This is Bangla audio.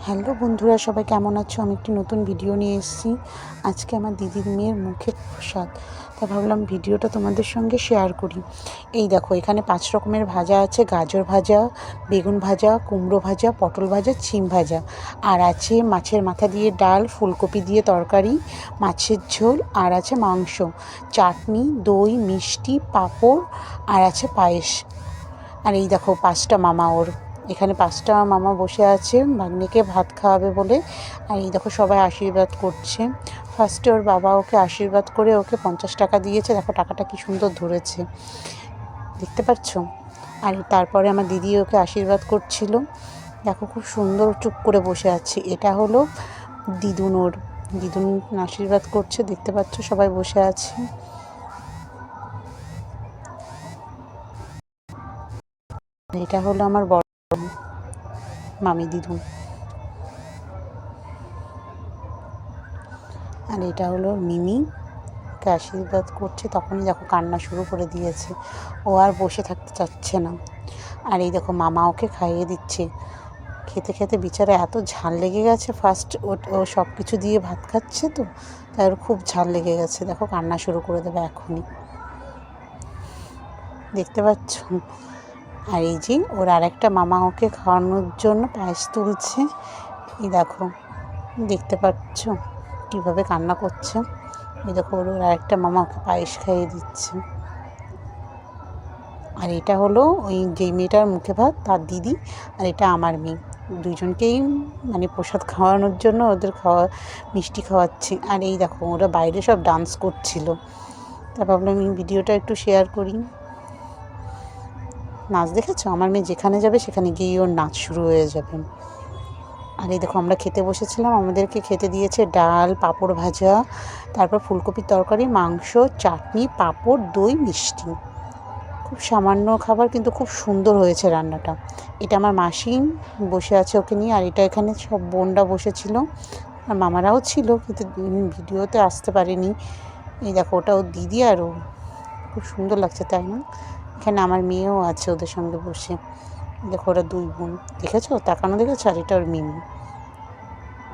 হ্যালো বন্ধুরা, সবাই কেমন আছো? আমি একটি নতুন ভিডিও নিয়ে এসেছি। আজকে আমার দিদির মেয়ের মুখের প্রসাদ, তাই ভাবলাম ভিডিওটা তোমাদের সঙ্গে শেয়ার করি। এই দেখো, এখানে 5 রকমের ভাজা আছে: গাজর ভাজা, বেগুন ভাজা, কুমড়ো ভাজা, পটল ভাজা, শিম ভাজা, আর আছে মাছের মাথা দিয়ে ডাল, ফুলকপি দিয়ে তরকারি, মাছের ঝোল, আর আছে মাংস, চাটনি, দই, মিষ্টি, পাঁপড়, আর আছে পায়েস। আর এই দেখো 5টা মামা ওর, এখানে 5টা মামা বসে আছে ভাগ্নিকে ভাত খাওয়াবে বলে। আর এই দেখো সবাই আশীর্বাদ করছে। ফার্স্টে ওর বাবা ওকে আশীর্বাদ করে ওকে 50 টাকা দিয়েছে। দেখো টাকাটা কি সুন্দর ধরেছে, দেখতে পাচ্ছ? আর তারপরে আমার দিদি ওকে আশীর্বাদ করছিল। দেখো খুব সুন্দর চুপ করে বসে আছে। এটা হলো দিদুন, ওর দিদুন আশীর্বাদ করছে, দেখতে পাচ্ছ সবাই বসে আছে। এটা হলো আমার বড় মামি দিদুন, আর এটা হলো মিমি, ওকে আশীর্বাদ করছে। তখনই দেখো কান্না শুরু করে দিয়েছে, ও আর বসে থাকতে চাচ্ছে না। আর এই দেখো মামা ওকে খাইয়ে দিচ্ছে। খেতে খেতে বিচারা এত ঝাল লেগে গেছে, ফার্স্ট ও সব কিছু দিয়ে ভাত খাচ্ছে তো, তাই ওর খুব ঝাল লেগে গেছে। দেখো কান্না শুরু করে দেবে এখনই, দেখতে পাচ্ছ? আর এই যে ওর আরেকটা মামা ওকে খাওয়ানোর জন্য পায়েস তুলছে। এই দেখো, দেখতে পাচ্ছ কীভাবে কান্না করছে? এই দেখো ওর আরেকটা মামা ওকে পায়েস খাইয়ে দিচ্ছে। আর এটা হলো ওই যেই মেয়েটার মুখে ভাত, তার দিদি। আর এটা আমার মেয়ে, দুজনকেই মানে প্রসাদ খাওয়ানোর জন্য ওদের মিষ্টি খাওয়াচ্ছে। আর এই দেখো ওরা বাইরে সব ডান্স করছিল, তা ভাবলাম আমি ভিডিওটা একটু শেয়ার করি। নাচ দেখেছো? আমার মেয়ে যেখানে যাবে সেখানে গিয়েই ওর নাচ শুরু হয়ে যাবে। আর এই দেখো আমরা খেতে বসেছিলাম, আমাদেরকে খেতে দিয়েছে ডাল, পাঁপড় ভাজা, তারপর ফুলকপির তরকারি, মাংস, চাটনি, পাঁপড়, দই, মিষ্টি। খুব সামান্য খাবার, কিন্তু খুব সুন্দর হয়েছে রান্নাটা। এটা আমার মাসি বসে আছে ওকে নিয়ে। আর এটা এখানে সব বোনরা বসেছিল, আর মামারাও ছিল, কিন্তু ভিডিওতে আসতে পারেনি। এই দেখো ওটা ওর দিদি, আর ও খুব সুন্দর লাগছে, তাই না? এখানে আমার মেয়েও আছে ওদের সঙ্গে বসে। দেখো ওরা 2 বোন, দেখেছো? তাকানো দেখেছো? আর এটা ওর মিমি।